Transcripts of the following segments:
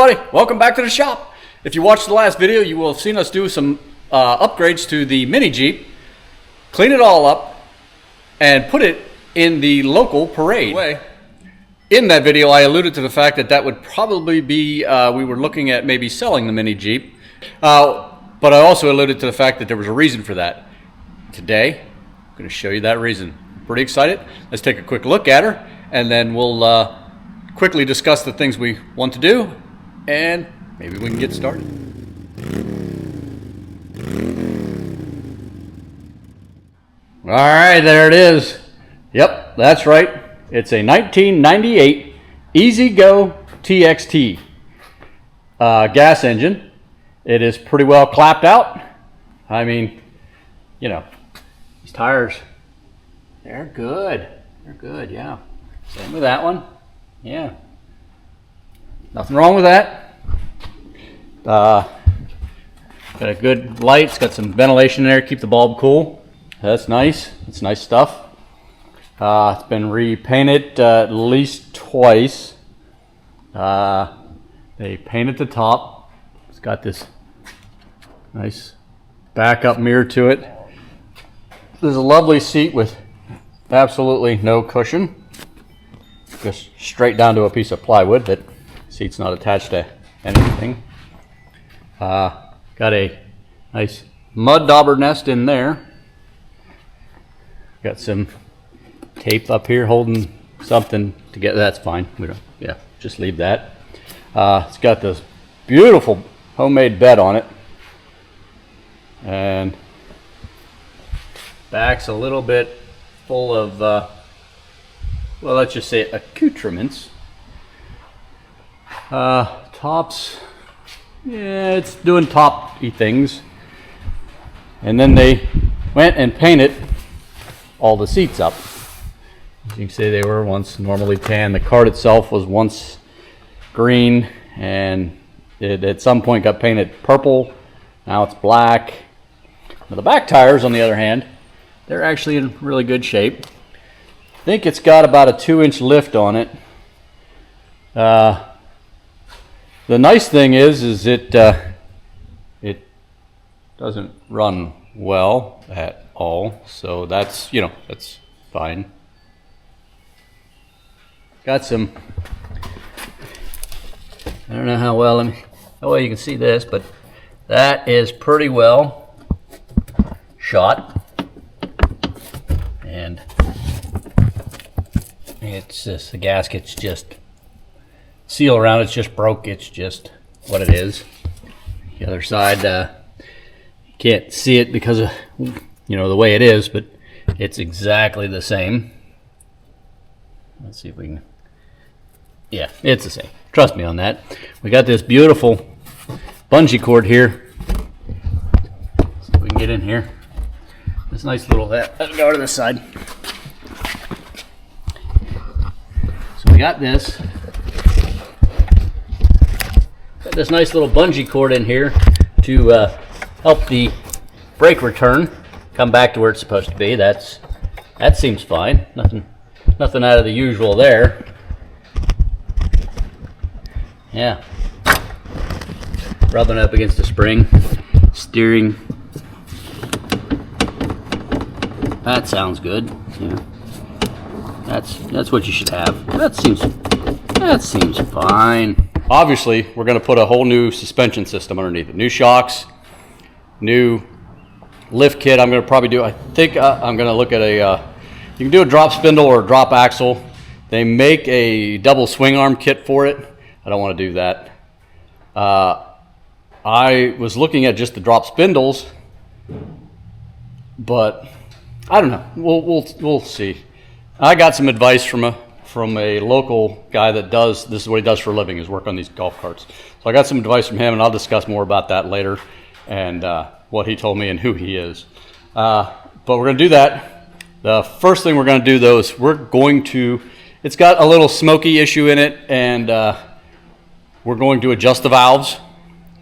Everybody, welcome back to the shop. If you watched the last video, you will have seen us do some upgrades to the mini Jeep, clean it all up, and put it in the local parade. In that video, I alluded to the fact that that would probably be, we were looking at maybe selling the mini Jeep, but I also alluded to the fact that there was a reason for that. Today, I'm going to show you that reason. Pretty excited. Let's take a quick look at her, and then we'll quickly discuss the things we want to do, and maybe we can get started. All right, there it is. Yep, that's right. It's a 1998 EzGo TXT gas engine. It is pretty well clapped out. I mean, you know, these tires, they're good. They're good, yeah. Same with that one. Yeah. Nothing wrong with that. Got a good light. It's got some ventilation in there, keep the bulb cool. That's nice. It's nice stuff. It's been repainted at least twice. They painted the top. It's got this nice backup mirror to it. There's a lovely seat with absolutely no cushion. Just straight down to a piece of plywood. That seat's not attached to anything. Got a nice mud dauber nest in there. Got some tape up here holding something together. That's fine. We don't. Yeah, just leave that. It's got this beautiful homemade bed on it, and back's a little bit full of well, let's just say accoutrements. Tops, yeah, it's doing top-y things. And then they went and painted all the seats up. As you can see, they were once normally tan. The cart itself was once green, and it at some point got painted purple. Now it's black. Now the back tires, on the other hand, they're actually in really good shape. I think it's got about a 2-inch lift on it. The nice thing is it doesn't run well at all, so that's, you know, that's fine. Got some, I don't know how well you can see this, but that is pretty well shot, and it's just, the gasket's just, seal around it's just broke. It's just what it is. The other side, you can't see it because of, you know, the way it is, but it's exactly the same. Let's see if we can, yeah, it's the same. Trust me on that. We got this beautiful bungee cord here. See if we can get in here. This nice little, let's go to this side. So we got this. Got this nice little bungee cord in here to help the brake return come back to where it's supposed to be. That seems fine. Nothing out of the usual there. Yeah. Rubbing up against the spring, steering. That sounds good. Yeah. That's what you should have. That seems fine. Obviously, we're going to put a whole new suspension system underneath it. New shocks, new lift kit. I'm going to probably do, I think I'm going to look at you can do a drop spindle or a drop axle. They make a double swing arm kit for it. I don't want to do that. I was looking at just the drop spindles, but I don't know. We'll see. I got some advice from a local guy that does, this is what he does for a living, is work on these golf carts. So I got some advice from him, and I'll discuss more about that later, and what he told me and who he is. But we're going to do that. The first thing we're going to do, though, is it's got a little smoky issue in it, and we're going to adjust the valves,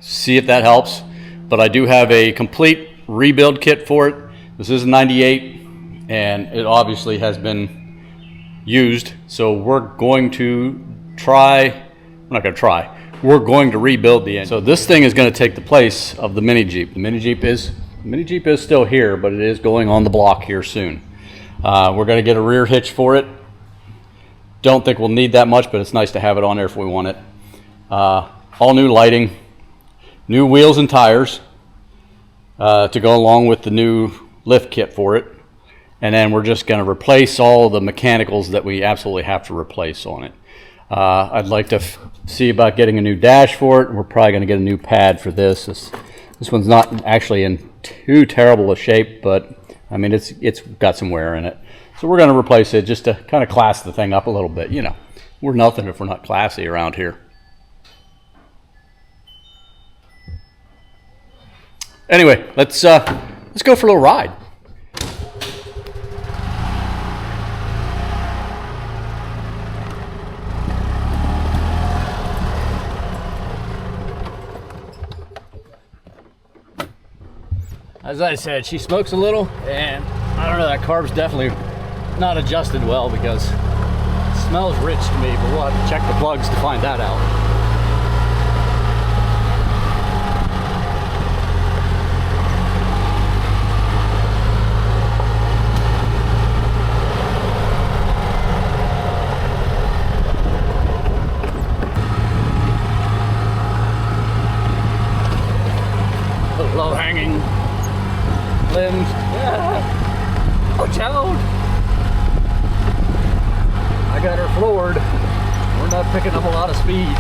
see if that helps. But I do have a complete rebuild kit for it. This is a 98, and it obviously has been used, so we're going to try, we're not going to try, we're going to rebuild the engine. So this thing is going to take the place of the Mini Jeep. The Mini Jeep is still here, but it is going on the block here soon. We're going to get a rear hitch for it. Don't think we'll need that much, but it's nice to have it on there if we want it. All new lighting, new wheels and tires to go along with the new lift kit for it. And then we're just going to replace all the mechanicals that we absolutely have to replace on it. I'd like to see about getting a new dash for it. We're probably going to get a new pad for this. This one's not actually in too terrible a shape, but I mean it's got some wear in it. So we're going to replace it just to kind of class the thing up a little bit. You know, we're nothing if we're not classy around here. Anyway, let's go for a little ride. As I said, she smokes a little, and I don't know, that carb's definitely not adjusted well because it smells rich to me, but we'll have to check the plugs to find that out. Those low-hanging limbs. Watch out! I got her floored. We're not picking up a lot of speed.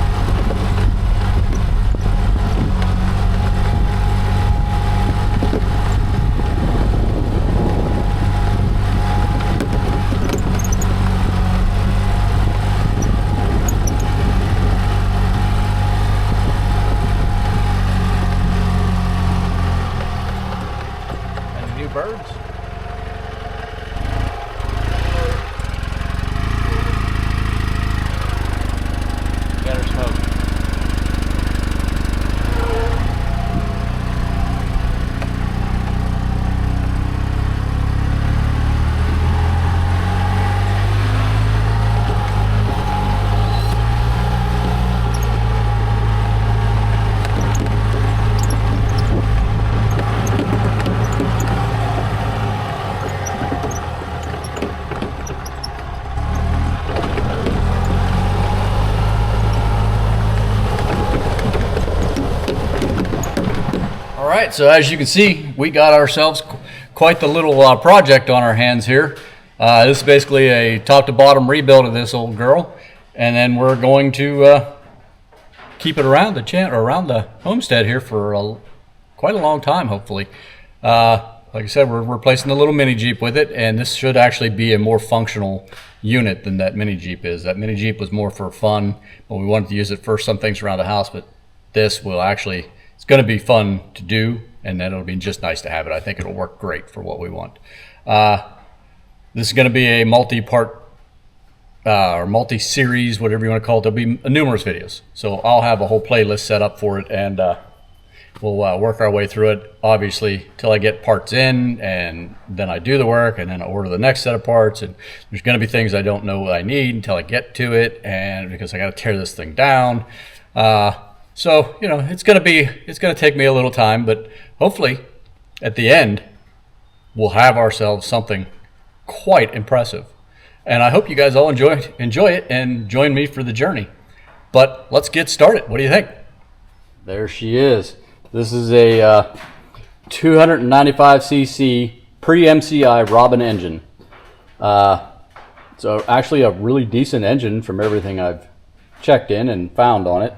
Birds. Got her smoked. All right, so as you can see, we got ourselves quite the little project on our hands here. This is basically a top to bottom rebuild of this old girl, and then we're going to keep it around the homestead here for quite a long time, hopefully. Like I said, we're replacing the little Mini Jeep with it, and this should actually be a more functional unit than that Mini Jeep is. That Mini Jeep was more for fun, but we wanted to use it for some things around the house, but this will actually, it's going to be fun to do, and then it'll be just nice to have it. I think it'll work great for what we want. This is going to be a multi-part or multi-series, whatever you want to call it. There'll be numerous videos. So I'll have a whole playlist set up for it, and we'll work our way through it, obviously, till I get parts in, and then I do the work, and then I order the next set of parts. And there's going to be things I don't know what I need until I get to it, and because I got to tear this thing down. So, you know, it's going to take me a little time, but hopefully at the end, we'll have ourselves something quite impressive. And I hope you guys all enjoy it and join me for the journey. But let's get started. What do you think? There she is. This is a 295cc pre-MCI Robin engine. So actually a really decent engine from everything I've checked in and found on it.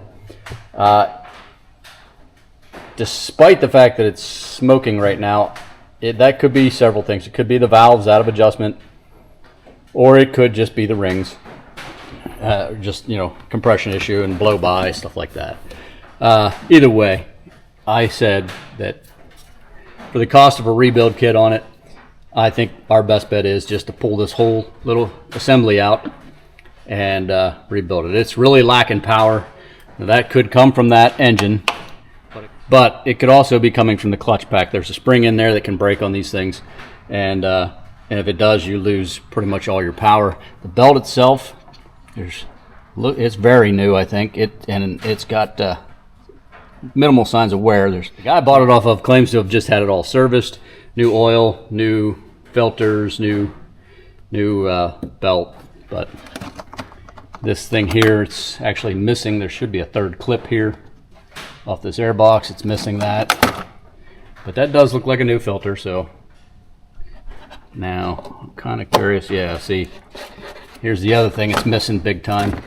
Despite the fact that it's smoking right now, that could be several things. It could be the valves out of adjustment, or it could just be the rings, just, you know, compression issue and blow by, stuff like that. Either way, I said that for the cost of a rebuild kit on it, I think our best bet is just to pull this whole little assembly out and rebuild it. It's really lacking power. Now, that could come from that engine, but it could also be coming from the clutch pack. There's a spring in there that can break on these things, and if it does, you lose pretty much all your power. The belt itself, there's Look, it's very new, I think. It's got minimal signs of wear. The guy I bought it off of claims to have just had it all serviced, new oil, new filters, new belt, but this thing here, it's actually missing. There should be a third clip here off this air box. It's missing that, but that does look like a new filter. So now I'm kind of curious. Yeah, see, here's the other thing it's missing big time.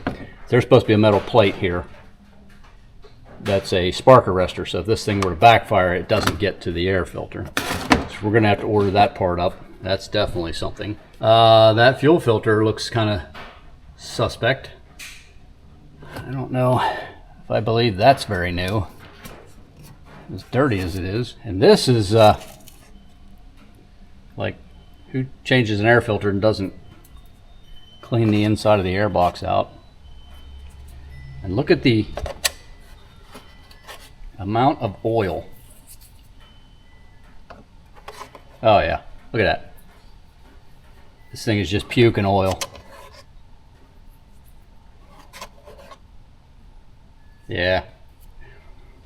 There's supposed to be a metal plate here that's a spark arrestor, so if this thing were to backfire, it doesn't get to the air filter. So we're gonna have to order that part up. That's definitely something. That fuel filter looks kind of suspect. I don't know if I believe that's very new, as dirty as it is. And this is like, who changes an air filter and doesn't clean the inside of the air box out? And look at the amount of oil. Oh yeah, look at that. This thing is just puking oil. Yeah.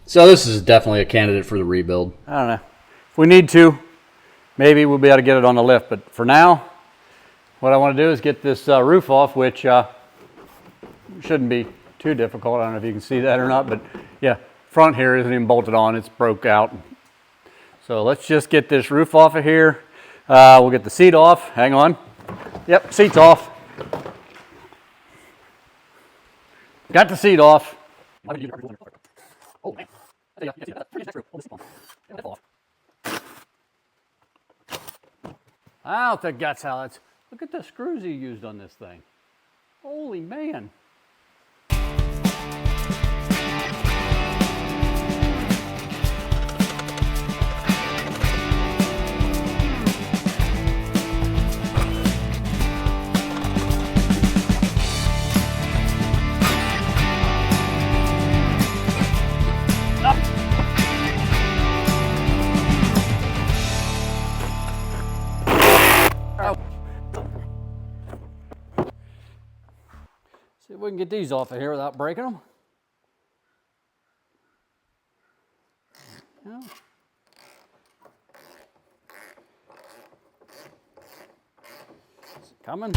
So this is definitely a candidate for the rebuild. I don't know. If we need to, maybe we'll be able to get it on the lift. But for now, what I want to do is get this roof off, which shouldn't be too difficult. I don't know if you can see that or not, but yeah, front here isn't even bolted on. It's broke out. So let's just get this roof off of here. We'll get the seat off. Hang on. Yep, seat's off. Got the seat off. Oh, man. I don't think that's how it's. Look at the screws he used on this thing. Holy man. See if we can get these off of here without breaking them. Yeah. Is it coming?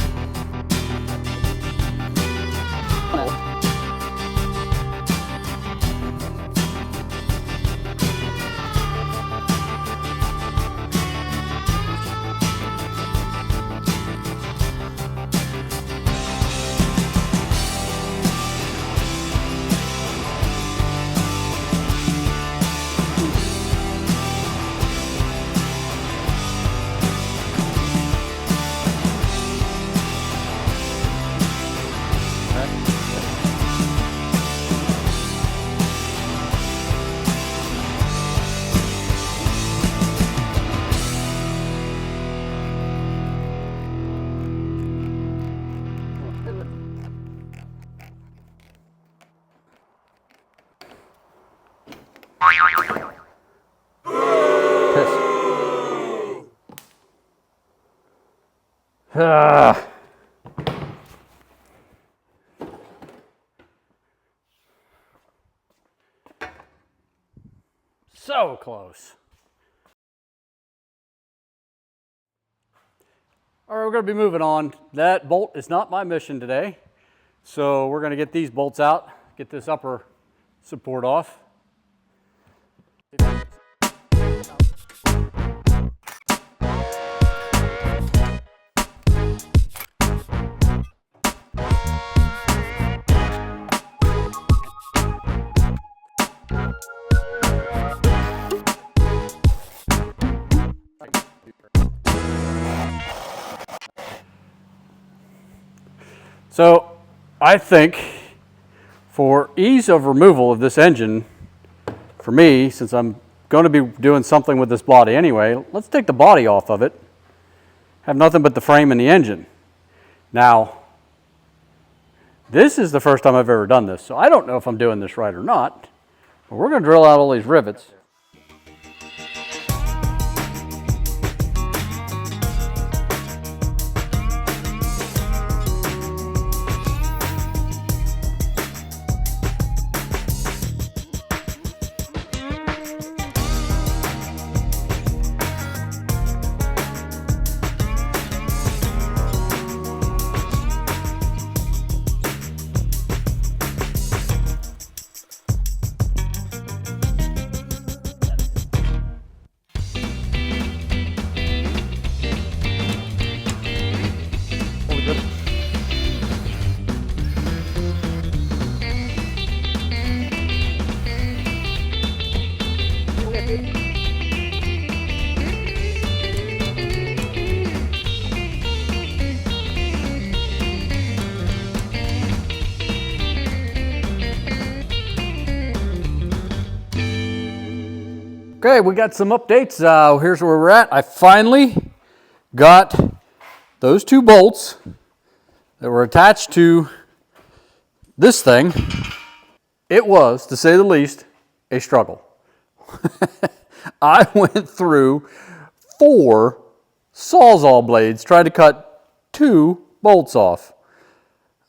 So close. All right, we're going to be moving on. That bolt is not my mission today. So we're going to get these bolts out, get this upper support off. So I think for ease of removal of this engine, for me, since I'm going to be doing something with this body anyway, let's take the body off of it. Have nothing but the frame and the engine. Now, this is the first time I've ever done this, so I don't know if I'm doing this right or not, but we're going to drill out all these rivets. Okay, we got some updates. Here's where we're at. I finally got those two bolts that were attached to this thing. It was, to say the least, a struggle. I went through 4 Sawzall blades trying to cut 2 bolts off.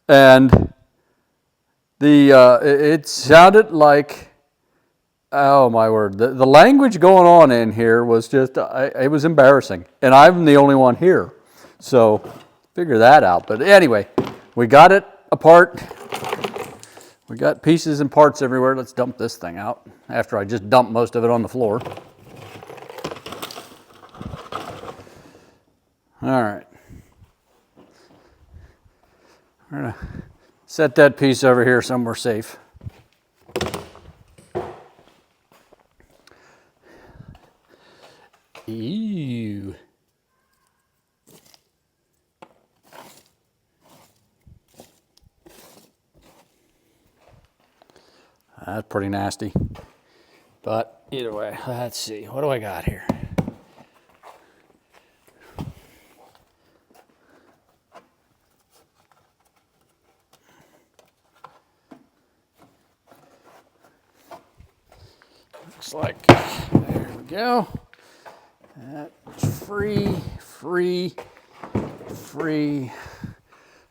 And it sounded like, oh my word, the language going on in here was just, it was embarrassing. And I'm the only one here. So figure that out. But anyway, we got it apart. We got pieces and parts everywhere. Let's dump this thing out after I just dumped most of it on the floor. All right. We're gonna set that piece over here somewhere safe. Ew. That's pretty nasty. But either way, let's see. What do I got here? Looks like, there we go. That's free.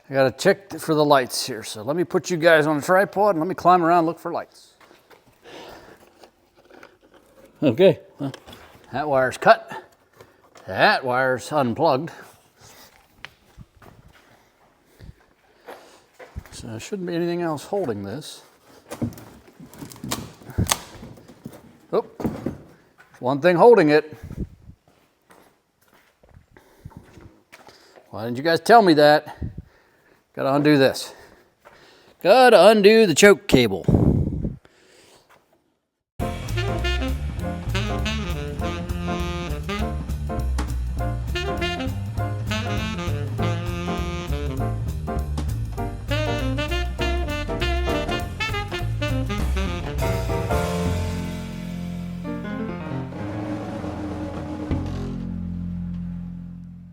I gotta check for the lights here. So let me put you guys on a tripod and let me climb around and look for lights. Okay, well, that wire's cut. That wire's unplugged. So there shouldn't be anything else holding this. Oh, there's one thing holding it. Why didn't you guys tell me that? Gotta undo this. Gotta undo the choke cable.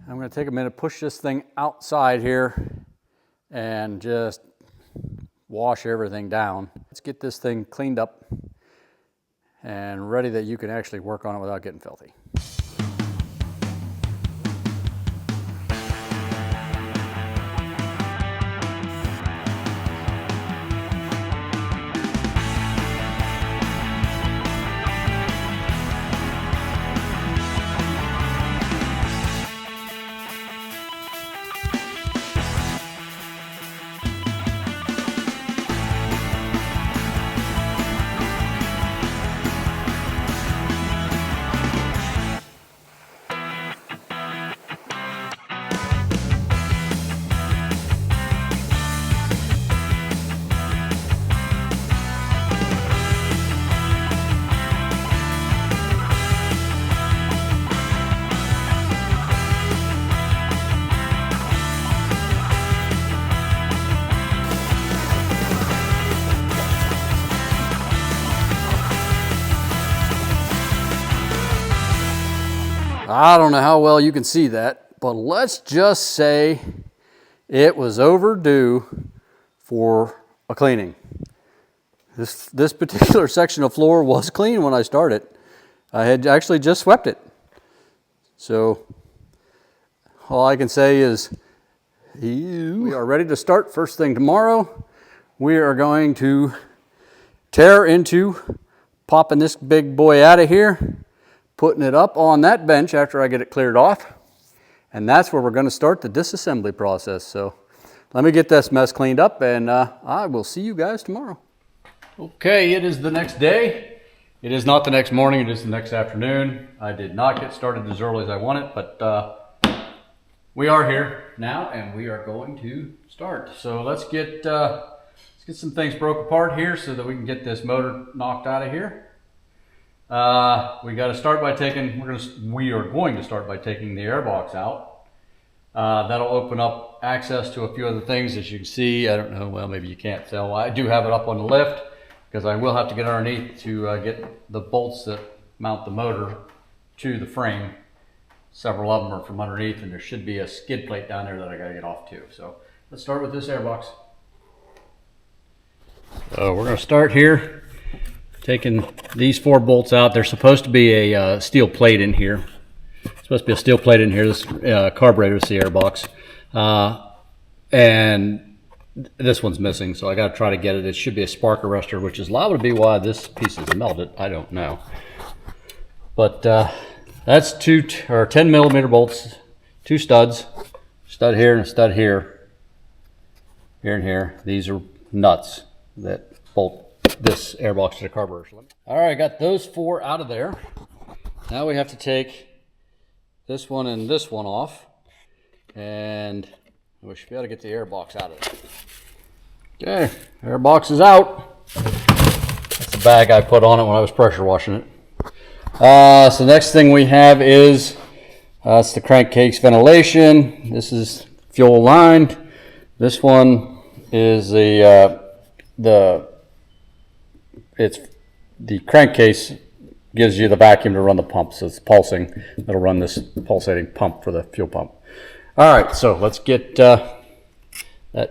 I'm going to take a minute, push this thing outside here and just wash everything down. Let's get this thing cleaned up and ready that you can actually work on it without getting filthy. I don't know how well you can see that, but let's just say it was overdue for a cleaning. This particular section of floor was clean when I started. I had actually just swept it. So all I can say is we are ready to start first thing tomorrow. We are going to tear into popping this big boy out of here, putting it up on that bench after I get it cleared off. And that's where we're going to start the disassembly process. So let me get this mess cleaned up and I will see you guys tomorrow. Okay, it is the next day. It is not the next morning, it is the next afternoon. I did not get started as early as I wanted, but we are here now and we are going to start. So let's get some things broke apart here so that we can get this motor knocked out of here. We got to start by taking, we are going to start by taking the airbox out. That'll open up access to a few other things. As you can see, I don't know, well, maybe you can't tell. I do have it up on the lift because I will have to get underneath to get the bolts that mount the motor to the frame. Several of them are from underneath, and there should be a skid plate down there that I gotta get off too. So let's start with this airbox. So we're gonna start here, taking these 4 bolts out. There's supposed to be a steel plate in here. Supposed to be a steel plate in here. This carburetor is the airbox, and this one's missing, so I got to try to get it. It should be a spark arrestor, which is liable to be why this piece is melted. I don't know, but that's 10 millimeter bolts, 2 studs, stud here and a stud here, here and here. These are nuts that bolt this airbox to the carburetor. All right, got those 4 out of there. Now we have to take this one and this one off, and we should be able to get the airbox out of there. Okay, airbox is out. That's the bag I put on it when I was pressure washing it. So next thing we have is it's the crankcase ventilation. This is fuel lined. This one is it's the crankcase gives you the vacuum to run the pump, so it's pulsing. It'll run this pulsating pump for the fuel pump. All right, so let's get that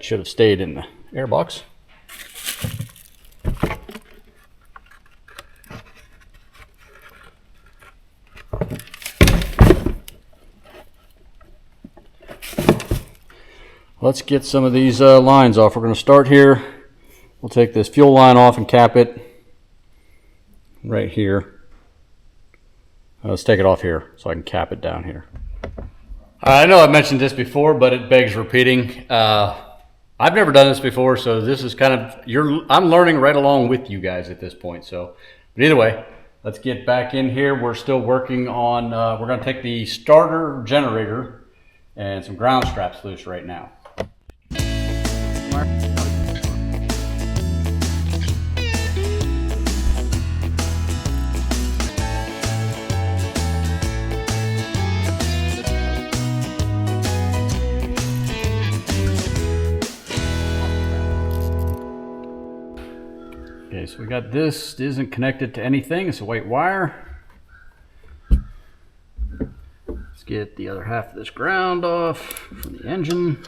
should have stayed in the airbox. Let's get some of these lines off. We're going to start here. We'll take this fuel line off and cap it right here. Let's take it off here so I can cap it down here. I know I've mentioned this before, but it begs repeating. I've never done this before, so this is kind of I'm learning right along with you guys at this point. So, but either way, let's get back in here. We're still working on. We're going to take the starter generator and some ground straps loose right now. Okay, so we got this. It isn't connected to anything. It's a white wire. Let's get the other half of this ground off from the engine.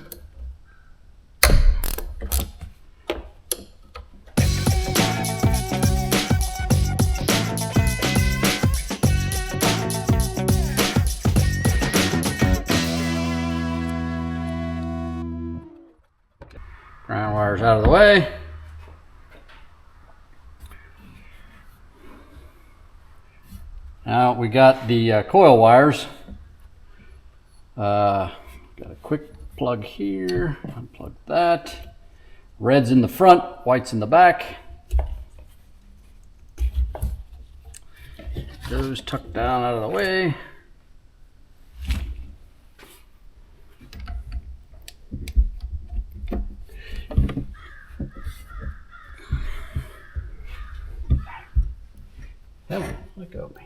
Ground wires out of the way. Now we got the coil wires. Got a quick plug here. Unplug that. Red's in the front, white's in the back. Those tucked down out of the way. Come on, let go of me.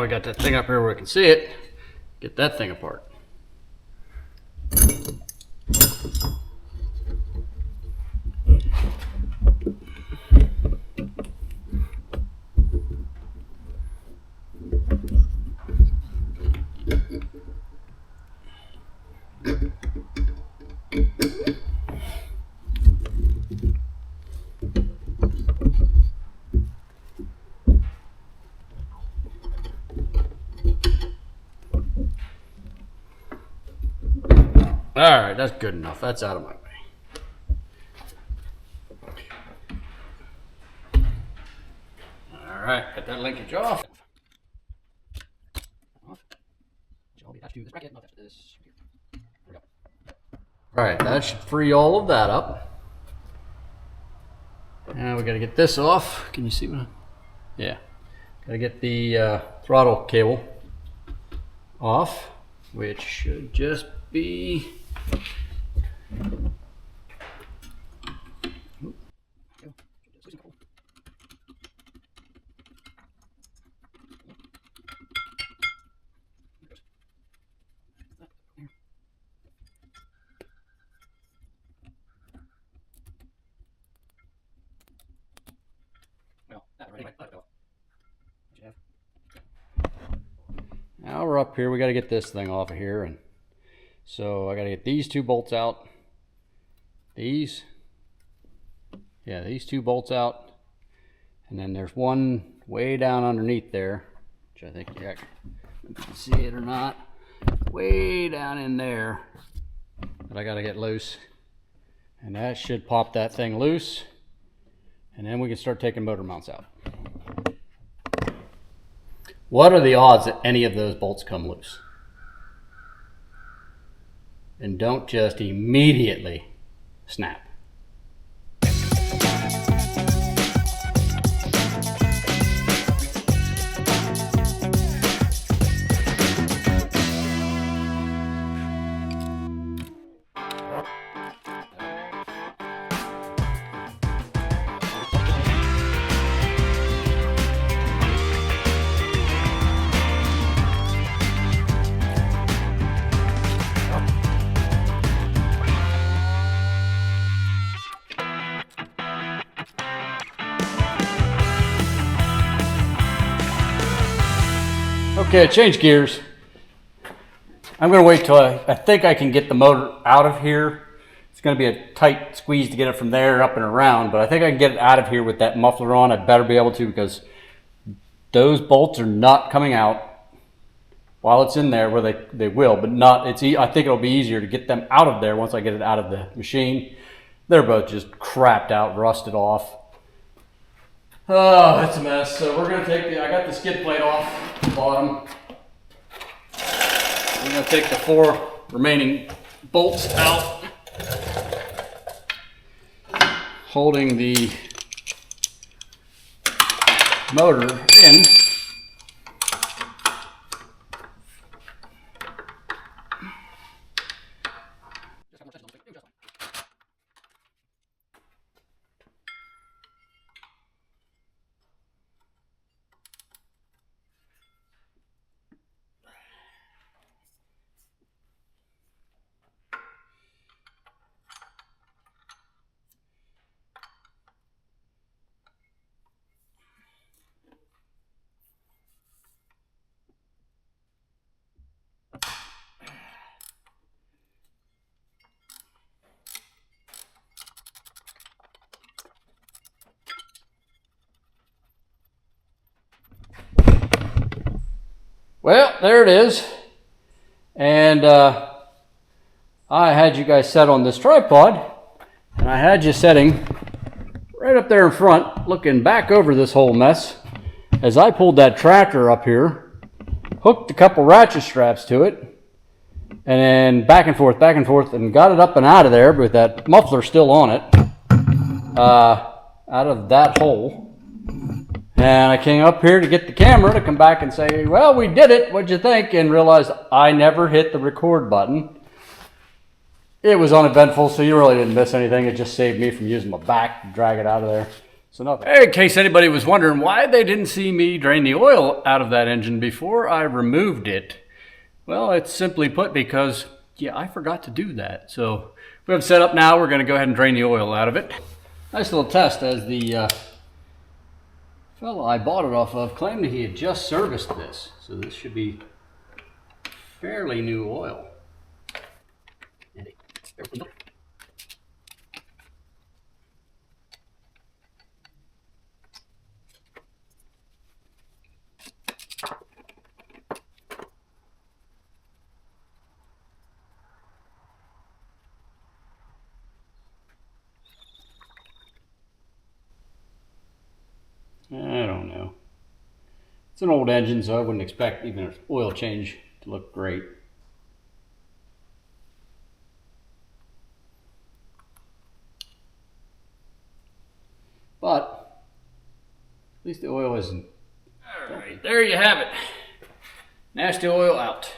we got that thing up here where we can see it, get that thing apart. All right, that's good enough. That's out of my way. All right, got that linkage off. All right, that should free all of that up. Now we got to get this off. Can you see what? Yeah, got to get the throttle cable off, which should just be. Now we're up here, we got to get this thing off of here, and so I got to get these two bolts out. These two bolts out, and then there's one way down underneath there, which I think you can see it or not, way down in there that I got to get loose, and that should pop that thing loose, and then we can start taking motor mounts out. What are the odds that any of those bolts come loose? And don't just immediately snap. Okay, change gears. I'm going to wait till I think I can get the motor out of here. It's going to be a tight squeeze to get it from there up and around, but I think I can get it out of here with that muffler on. I better be able to, because those bolts are not coming out while it's in there. Well, they will, but not. I think it'll be easier to get them out of there once I get it out of the machine. They're both just crapped out, rusted off. Oh, that's a mess. So we're going to take I got the skid plate off the bottom. We're going to take the 4 remaining bolts out, holding the motor in. Well, there it is. And I had you guys set on this tripod, and I had you setting right up there in front, looking back over this whole mess as I pulled that tractor up here, hooked a couple ratchet straps to it, and then back and forth, and got it up and out of there with that muffler still on it, out of that hole. And I came up here to get the camera to come back and say, well, we did it, what'd you think? And realized I never hit the record button. It was uneventful, so you really didn't miss anything. It just saved me from using my back to drag it out of there. So nothing. Hey, in case anybody was wondering why they didn't see me drain the oil out of that engine before I removed it. Well, it's simply put because, yeah, I forgot to do that. So we have it set up now. We're going to go ahead and drain the oil out of it. Nice little test, as the fellow I bought it off of claimed that he had just serviced this. So this should be fairly new oil. I don't know. It's an old engine, so I wouldn't expect even an oil change to look great. But at least the oil isn't. All right, there you have it. Nasty oil out.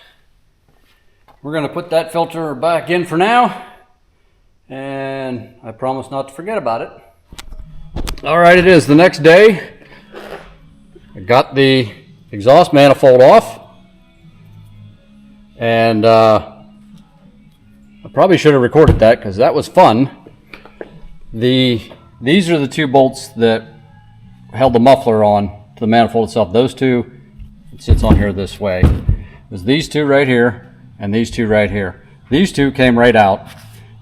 We're going to put that filter back in for now, and I promise not to forget about it. All right, it is the next day. I got the exhaust manifold off, and I probably should have recorded that because that was fun. These are the two bolts that held the muffler on to the manifold itself. Those two, it sits on here this way. There's these two right here and these two right here. These two came right out.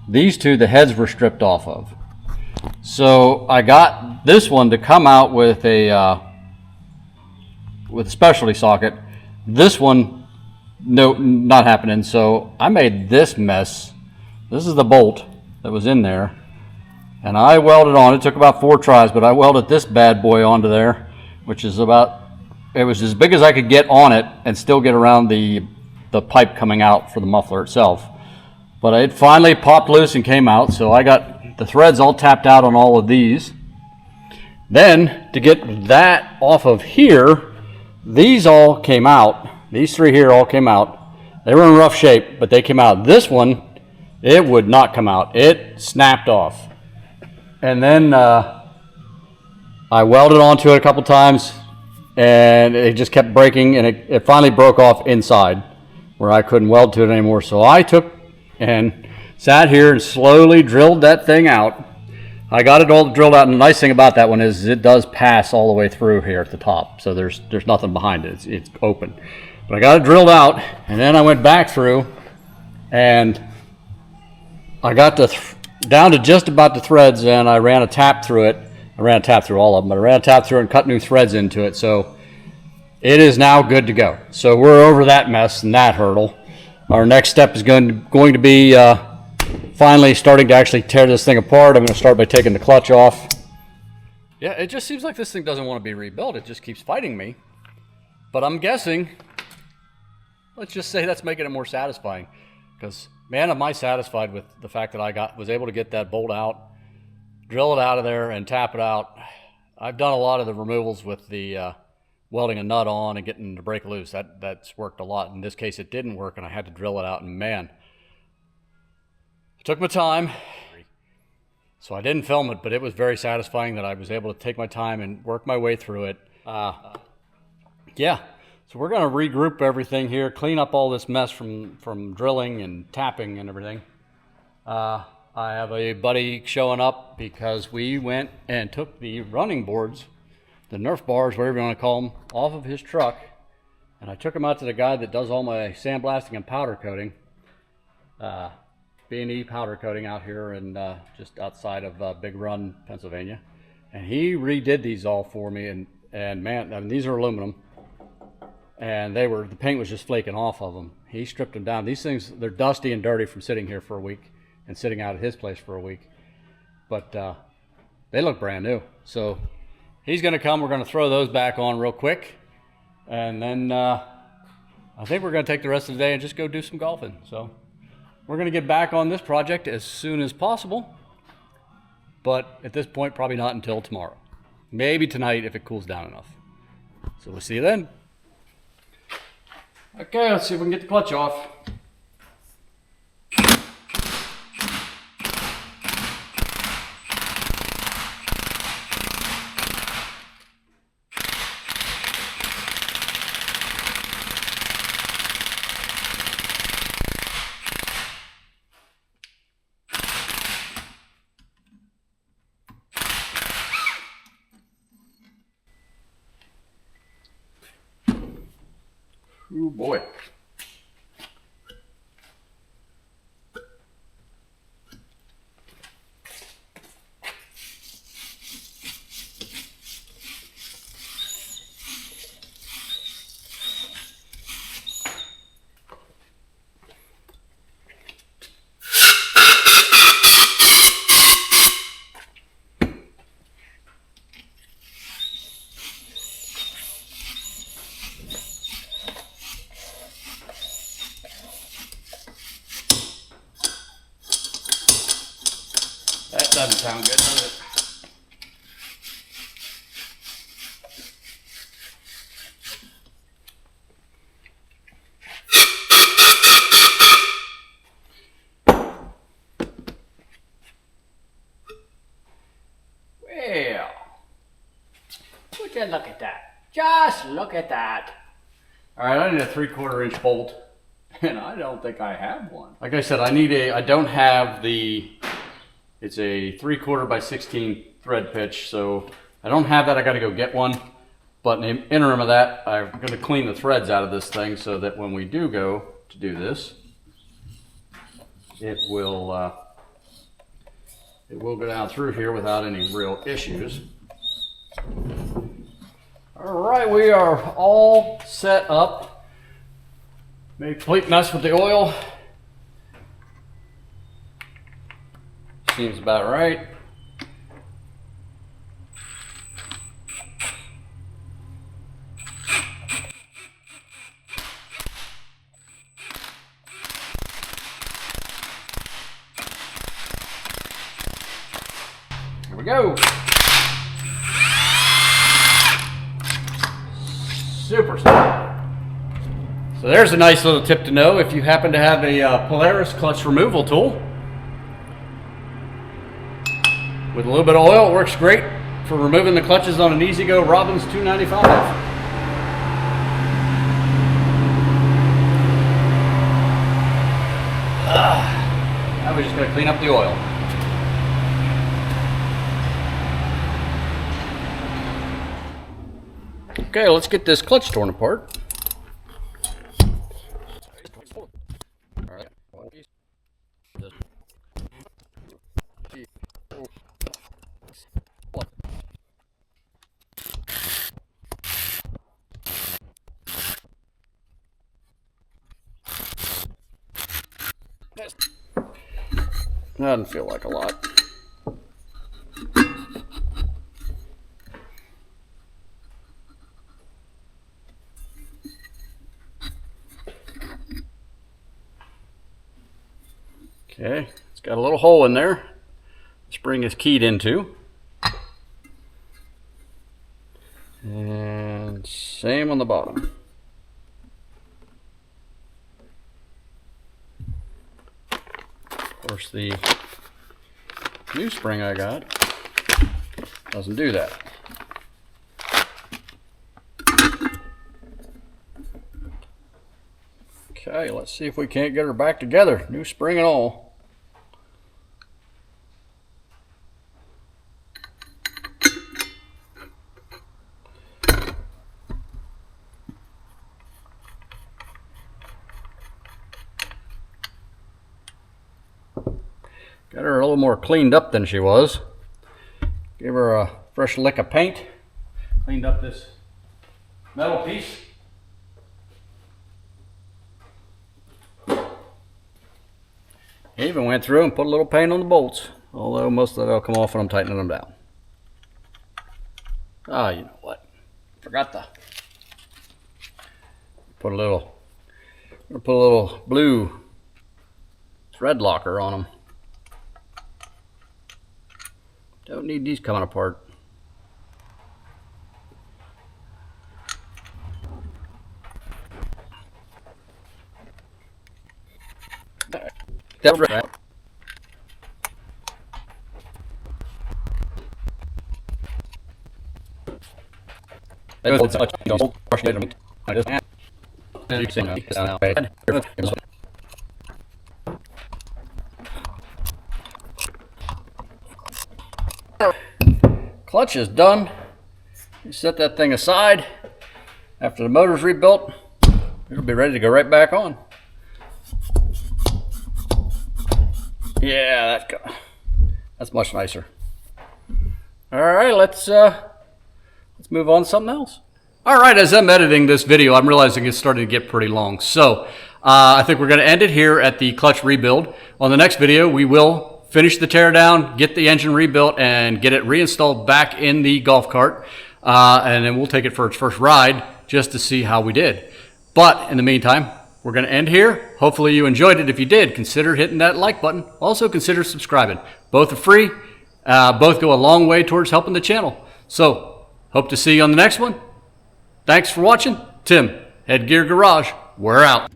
These two, the heads were stripped off of. So I got this one to come out with a specialty socket. This one, no, not happening. So I made this mess. This is the bolt that was in there, and I welded on. It took about 4 tries, but I welded this bad boy onto there, which is about, it was as big as I could get on it and still get around the pipe coming out for the muffler itself. But it finally popped loose and came out, so I got the threads all tapped out on all of these. Then, to get that off of here, these all came out. These 3 here all came out. They were in rough shape, but they came out. This one, it would not come out. It snapped off. And then I welded onto it a couple times, and it just kept breaking, and it finally broke off inside where I couldn't weld to it anymore. So I took and sat here and slowly drilled that thing out. I got it all drilled out, and the nice thing about that one is it does pass all the way through here at the top, so there's nothing behind it. It's open. But I got it drilled out, and then I went back through, and I got down to just about the threads, and I ran a tap through it. I ran a tap through all of them, but I ran a tap through it and cut new threads into it, so it is now good to go. So we're over that mess and that hurdle. Our next step is going to be finally starting to actually tear this thing apart. I'm going to start by taking the clutch off. Yeah, it just seems like this thing doesn't want to be rebuilt. It just keeps fighting me. But I'm guessing, let's just say that's making it more satisfying. Because, man, am I satisfied with the fact that I was able to get that bolt out, drill it out of there, and tap it out. I've done a lot of the removals with the welding a nut on and getting the brake loose. That's worked a lot. In this case, it didn't work, and I had to drill it out, and man, it took my time. So I didn't film it, but it was very satisfying that I was able to take my time and work my way through it. Yeah, so we're going to regroup everything here, clean up all this mess from drilling and tapping and everything. I have a buddy showing up because we went and took the running boards, the Nerf bars, whatever you want to call them, off of his truck, and I took them out to the guy that does all my sandblasting and powder coating, B&E powder coating out here in just outside of Big Run, Pennsylvania, and he redid these all for me, and man, I mean, these are aluminum, and the paint was just flaking off of them. He stripped them down. These things, they're dusty and dirty from sitting here for a week and sitting out at his place for a week, but they look brand new. So he's going to come. We're going to throw those back on real quick, and then I think we're going to take the rest of the day and just go do some golfing. So we're going to get back on this project as soon as possible, but at this point, probably not until tomorrow. Maybe tonight if it cools down enough. So we'll see you then. Okay, let's see if we can get the clutch off. Oh boy. That doesn't sound good, does it? Well, would you look at that? Just look at that. All right, I need a 3/4 inch bolt, and I don't think I have one. Like I said, I don't have it's a 3/4 by 16 thread pitch, so I don't have that. I got to go get one. But in the interim of that, I'm going to clean the threads out of this thing so that when we do go to do this, it will go down through here without any real issues. All right, we are all set up. Made a complete mess with the oil. Seems about right. Here we go. Super simple. So there's a nice little tip to know if you happen to have a Polaris clutch removal tool. With a little bit of oil, it works great for removing the clutches on an EzGo Robbins 295. Now we're just going to clean up the oil. Okay, let's get this clutch torn apart. Doesn't feel like a lot. Okay, it's got a little hole in there. The spring is keyed into. And same on the bottom. Of course, the new spring I got doesn't do that. Okay, let's see if we can't get her back together. New spring and all. Got her a little more cleaned up than she was. Gave her a fresh lick of paint. Cleaned up this metal piece. Even went through and put a little paint on the bolts, although most of it will come off when I'm tightening them down. Ah, you know what? Forgot to put a little blue thread locker on them. Don't need these coming apart. That's right. Clutch is done. You set that thing aside. After the motor's rebuilt, It'll be ready to go right back on. Yeah, that's much nicer. All right, let's move on to something else. All right, as I'm editing this video, I'm realizing it's starting to get pretty long. So I think we're going to end it here at the clutch rebuild. On the next video, we will finish the teardown, get the engine rebuilt, and get it reinstalled back in the golf cart. And then we'll take it for its first ride just to see how we did. But in the meantime, we're going to end here. Hopefully you enjoyed it. If you did, consider hitting that like button. Also consider subscribing. Both are free. Both go a long way towards helping the channel. So hope to see you on the next one. Thanks for watching. Tim, Headgear Garage, we're out.